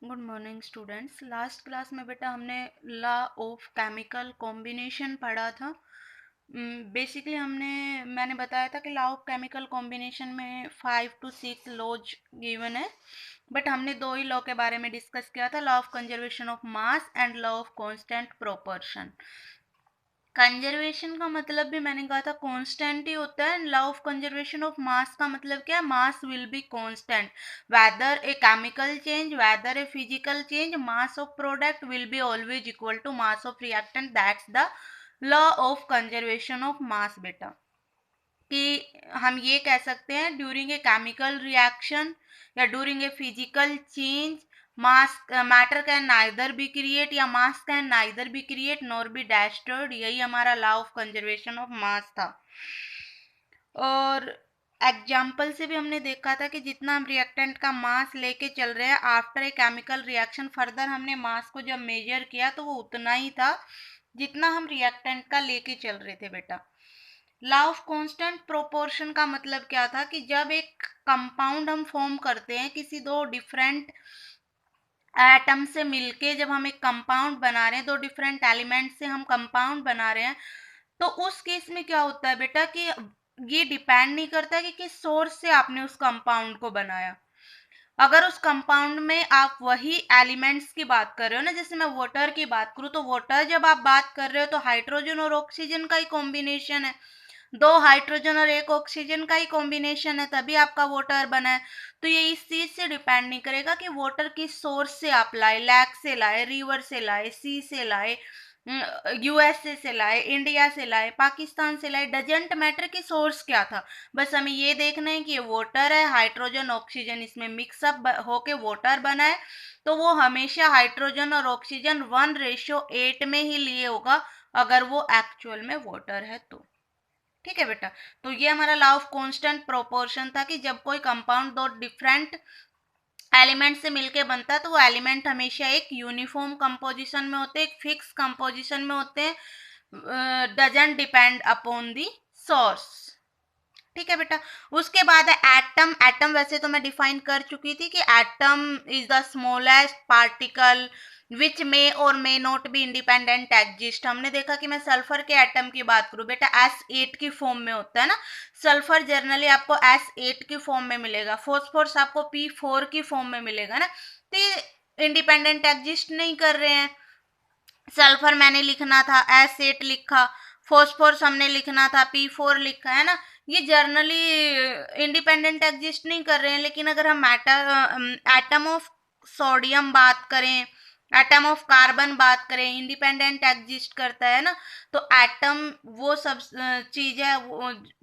Good morning students. Last class में बेटा हमने लॉ ऑफ केमिकल कॉम्बिनेशन पढ़ा था। बेसिकली मैंने बताया था कि लॉ ऑफ केमिकल कॉम्बिनेशन में 5 to 6 लॉज गिवन है, बट हमने दो ही लॉ के बारे में डिस्कस किया था, law of conservation of mass and law of constant proportion. Conservation का मतलब भी मैंने कहा था कांस्टेंट ही होता है। लॉ ऑफ कंजर्वेशन ऑफ मास का मतलब क्या है? Mass will be constant whether a chemical change, whether a physical change, mass of product will be always equal to mass of reactant. That's the law of conservation of mass बेटा। कि हम ये कह सकते हैं ड्यूरिंग ए केमिकल रिएक्शन या during a physical change mass matter can neither be create या mass can neither be create nor be destroyed. यही हमारा law of conservation of mass था। और एग्जाम्पल से भी हमने देखा था कि जितना हम रिएक्टेंट का मास लेके चल रहे हैं after a chemical reaction, further हमने मास को जब मेजर किया तो वो उतना ही था जितना हम रिएक्टेंट का लेके चल रहे थे बेटा। लॉ ऑफ कांस्टेंट प्रोपोर्शन का मतलब क्या था कि जब एक कंपाउंड हम फॉर्म करते हैं किसी दो डिफरेंट एटम से मिलके, जब हम एक कंपाउंड बना रहे हैं, दो डिफरेंट एलिमेंट से हम कंपाउंड बना रहे हैं, तो उस केस में क्या होता है बेटा कि ये डिपेंड नहीं करता कि किस सोर्स से आपने उस कंपाउंड को बनाया। अगर उस कंपाउंड में आप वही एलिमेंट्स की बात कर रहे हो ना, जैसे मैं वाटर की बात करूँ तो वाटर जब आप बात कर रहे हो तो हाइड्रोजन और ऑक्सीजन का ही कॉम्बिनेशन है, दो हाइड्रोजन और एक ऑक्सीजन का ही कॉम्बिनेशन है, तभी आपका वाटर बना है। तो ये इस चीज से डिपेंड नहीं करेगा कि वाटर किस सोर्स से आप लाए, लैक से लाए, रिवर से लाए, सी से लाए, यूएसए से लाए, इंडिया से लाए, पाकिस्तान से लाए, डजेंट मैटर की सोर्स क्या था। बस हमें ये देखना है कि ये वाटर है, हाइड्रोजन ऑक्सीजन इसमें मिक्सअप होके वाटर बना है, तो वो हमेशा हाइड्रोजन और ऑक्सीजन 1:8 में ही लिए होगा अगर वो एक्चुअल में वाटर है तो। ठीक है बेटा। तो ये हमारा लॉ ऑफ कांस्टेंट प्रोपोर्शन था कि जब कोई कंपाउंड दो डिफरेंट एलिमेंट से मिलके बनता है तो वो एलिमेंट हमेशा एक यूनिफॉर्म कंपोजिशन में होते हैं, एक फिक्स कंपोजिशन में होते हैं, doesn't depend upon the source. ठीक है बेटा। उसके बाद है एटम। एटम वैसे तो मैं डिफाइन कर चुकी थी कि atom is the smallest particle which may or may not be independent exist. हमने देखा कि मैं सल्फर के एटम की बात करूं बेटा, S8 की फॉर्म में होता है ना। सल्फर जनरली आपको S8 की फॉर्म में मिलेगा, फॉस्फोरस आपको P4 की फॉर्म में मिलेगा ना। तो ये इंडिपेंडेंट एग्जिस्ट नहीं कर रहे हैं। सल्फर मैंने लिखना था S8 लिखा, फॉस्फोरस हमने लिखना था P4 लिखा है ना। ये जर्नली इंडिपेंडेंट एग्जिस्ट नहीं कर रहे हैं। लेकिन अगर हम एटम ऑफ सोडियम बात करें, एटम ऑफ कार्बन बात करें, इंडिपेंडेंट एग्जिस्ट करता है ना। तो एटम वो सब चीज है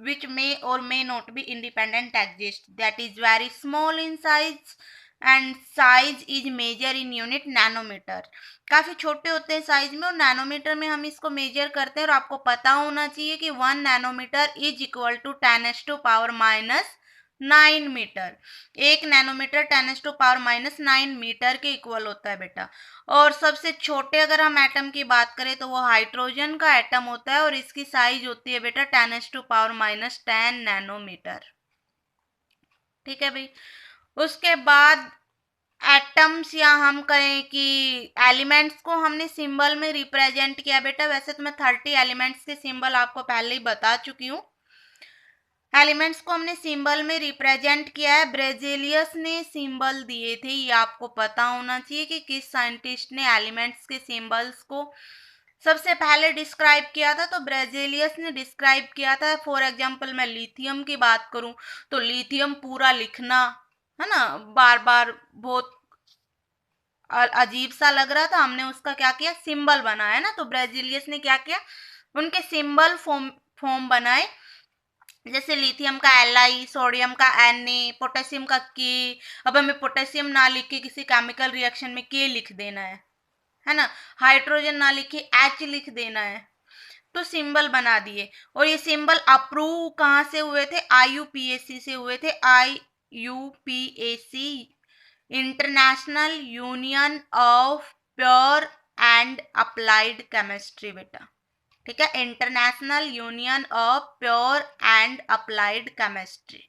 which may or may not be independent exist, that is very small in size and size is measure in unit nanometre. काफी छोटे होते हैं साइज में और नैनोमीटर में हम इसको मेजर करते हैं। और आपको पता होना चाहिए कि 1 nanometre is equal to 10⁻⁹ metre. 1 nanometre 10⁻⁹ metre के इक्वल होता है बेटा। और सबसे छोटे अगर हम एटम की बात करें तो वो हाइड्रोजन का एटम होता है और इसकी साइज होती है बेटा 10⁻⁻10 नैनोमीटर। ठीक है भाई। उसके बाद एटम्स, या हम कहें कि एलिमेंट्स को हमने सिंबल में रिप्रेजेंट किया बेटा। वैसे तो मैं 30 एलिमेंट्स के सिंबल आपको पहले ही बता चुकी हूँ। एलिमेंट्स को हमने सिंबल में रिप्रेजेंट किया है। ब्रेजेलियस ने सिंबल दिए थे, ये आपको पता होना चाहिए कि किस साइंटिस्ट ने एलिमेंट्स के सिंबल्स को सबसे पहले डिस्क्राइब किया था। तो ब्रेजेलियस ने डिस्क्राइब किया था। फॉर एग्जांपल मैं लिथियम की बात करूं तो लिथियम पूरा लिखना है ना, बार बार बहुत अजीब सा लग रहा था। हमने उसका क्या किया, सिंबल बनाया ना। तो ब्रेजिलियस ने क्या किया, उनके सिंबल फॉर्म बनाए। जैसे लिथियम का Li, सोडियम का Na, पोटेशियम का K। अब हमें पोटेशियम ना लिख के किसी केमिकल रिएक्शन में K लिख देना है ना। हाइड्रोजन ना लिखे H लिख देना है। तो सिंबल बना दिए। और ये सिंबल अप्रूव कहाँ से हुए थे, IUPAC से हुए थे। IUPAC, international union of pure and applied chemistry बेटा। ठीक है, international union of pure and applied chemistry.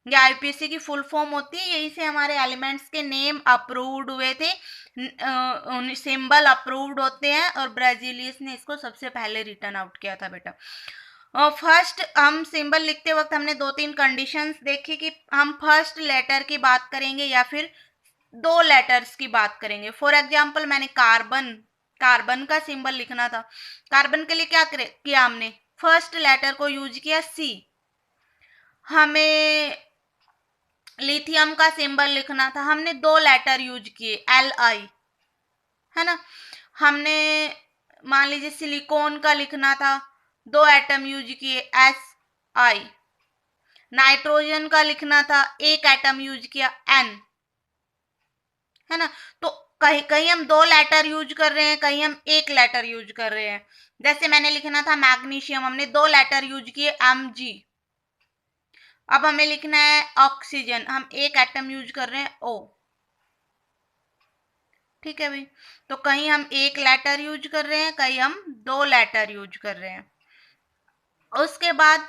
ये आईपीसी की फुल फॉर्म होती है, यही से हमारे एलिमेंट्स के नेम अप्रूव्ड हुए थे, सिंबल अप्रूव्ड होते हैं, और ब्राजीलियस ने इसको सबसे पहले रिटर्न आउट किया था बेटा। फर्स्ट हम सिंबल लिखते वक्त हमने 2-3 कंडीशंस देखी कि हम फर्स्ट लेटर की बात करेंगे या फिर 2 लेटर्स की बात करेंगे। फॉर एग्जाम्पल मैंने कार्बन का सिंबल लिखना था, कार्बन के लिए क्या किया हमने, फर्स्ट लेटर को यूज किया सी। हमें लिथियम का सिंबल लिखना था, हमने 2 लेटर यूज किए Li, है ना। हमने मान लीजिए सिलिकॉन का लिखना था, 2 एटम यूज किए Si। नाइट्रोजन का लिखना था, 1 एटम यूज किया N, है ना। तो कहीं कहीं हम 2 लेटर यूज कर रहे हैं, कहीं हम 1 लेटर यूज कर रहे हैं। जैसे मैंने लिखना था मैग्नीशियम, हमने 2 लेटर यूज किए Mg। अब हमें लिखना है ऑक्सीजन, हम 1 एटम यूज कर रहे हैं O। ठीक है भाई, तो कहीं हम 1 लेटर यूज कर रहे हैं, कहीं हम 2 लेटर यूज कर रहे हैं। उसके बाद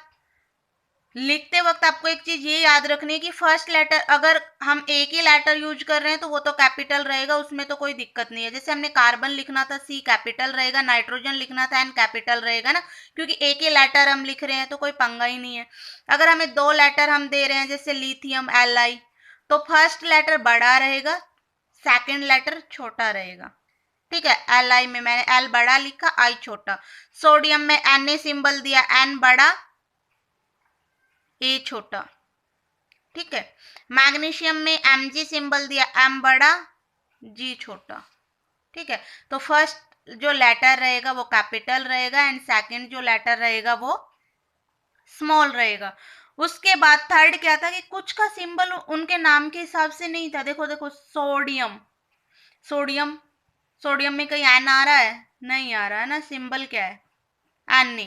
लिखते वक्त आपको एक चीज ये याद रखनी है कि फर्स्ट लेटर अगर हम एक ही लेटर यूज कर रहे हैं तो वो तो कैपिटल रहेगा, उसमें तो कोई दिक्कत नहीं है। जैसे हमने कार्बन लिखना था C कैपिटल रहेगा, नाइट्रोजन लिखना था N कैपिटल रहेगा ना, क्योंकि एक ही लेटर हम लिख रहे हैं तो कोई पंगा ही नहीं है। अगर हमें 2 लेटर हम दे रहे हैं जैसे लिथियम Li, तो फर्स्ट लेटर बड़ा रहेगा, सेकेंड लेटर छोटा रहेगा। ठीक है, Li में मैंने L बड़ा लिखा, I छोटा। सोडियम में Na सिंबल दिया, N बड़ा A छोटा। ठीक है, मैग्नीशियम में Mg सिंबल दिया, M बड़ा G छोटा। ठीक है, तो फर्स्ट जो लेटर रहेगा वो कैपिटल रहेगा एंड सेकंड जो लेटर रहेगा वो स्मॉल रहेगा। उसके बाद थर्ड क्या था कि कुछ का सिंबल उनके नाम के हिसाब से नहीं था। देखो देखो, सोडियम, सोडियम सोडियम में कहीं एन आ रहा है, नहीं आ रहा है ना, सिंबल क्या है Na।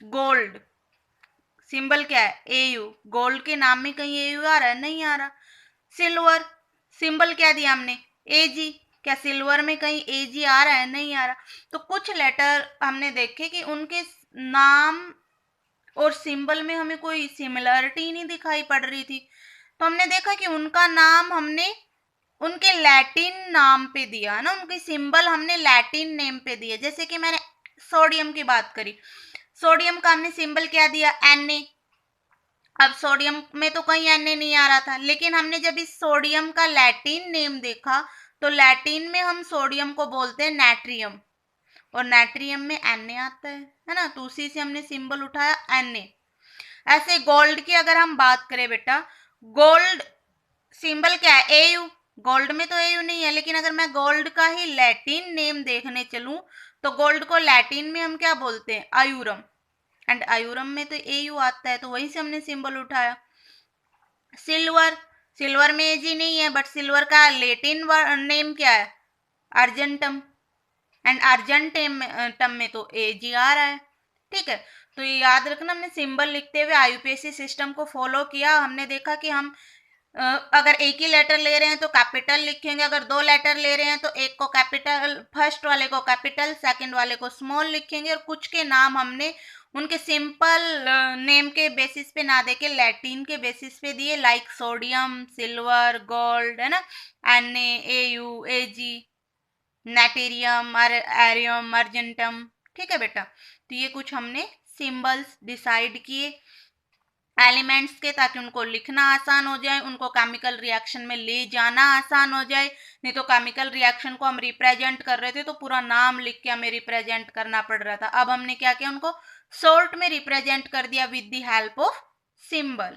गोल्ड सिंबल क्या है Au, गोल्ड के नाम में कहीं Au आ रहा है, नहीं आ रहा। सिल्वर सिंबल क्या दिया हमने Ag, क्या सिल्वर में कहीं Ag आ रहा है, नहीं आ रहा। तो कुछ लेटर हमने देखे कि उनके नाम और सिंबल में हमें कोई सिमिलरिटी नहीं दिखाई पड़ रही थी, तो हमने देखा कि उनका नाम हमने उनके लैटिन नाम पे दिया ना, उनकी सिंबल हमने लैटिन नेम पे दिए। जैसे कि मैंने सोडियम की बात करी, सोडियम का हमने सिंबल क्या दिया Na। अब सोडियम में तो कहीं Na नहीं आ रहा था, लेकिन हमने जब इस सोडियम का लैटिन नेम देखा तो लैटिन में हम सोडियम को बोलते हैं नाट्रियम, और नाट्रियम में Na आता है ना, तो उसी से हमने सिंबल उठाया Na। ऐसे गोल्ड की अगर हम बात करें बेटा, गोल्ड सिंबल क्या है Au, गोल्ड में तो Au नहीं है, लेकिन अगर मैं गोल्ड का ही लैटिन नेम देखने चलूं तो गोल्ड को लैटिन में हम क्या बोलते हैं आयूरम, एंड आयूरम में तो Au आता है, तो वहीं से हमने सिंबल उठाया। सिल्वर, सिल्वर में Ag नहीं है, बट सिल्वर का लैटिन नेम क्या है अर्जेंटम, एंड अर्जेंटम में तो Ag आ रहा है। ठीक है, तो ये याद रखना, हमने सिंबल लिखते हुए आईयूपीएसी सिस्टम को फॉलो किया। हमने देखा कि हम अगर एक ही लेटर ले रहे हैं तो कैपिटल लिखेंगे, अगर 2 लेटर ले रहे हैं तो एक को कैपिटल, फर्स्ट वाले को कैपिटल, सेकंड वाले को स्मॉल लिखेंगे। और कुछ के नाम हमने उनके सिंपल नेम के बेसिस पे ना देके लैटिन के बेसिस पे दिए, लाइक सोडियम, सिल्वर, गोल्ड, है ना, Na, Au, Ag, नेटेरियम, एरियम, अर्जेंटम। ठीक है बेटा, तो ये कुछ हमने सिंबल्स डिसाइड किए एलिमेंट्स के, ताकि उनको लिखना आसान हो जाए, उनको केमिकल रिएक्शन में ले जाना आसान हो जाए। नहीं तो केमिकल रिएक्शन को हम रिप्रेजेंट कर रहे थे तो पूरा नाम लिख के हमें रिप्रेजेंट करना पड़ रहा था। अब हमने क्या किया, उनको शॉर्ट में रिप्रेजेंट कर दिया with the help of symbol.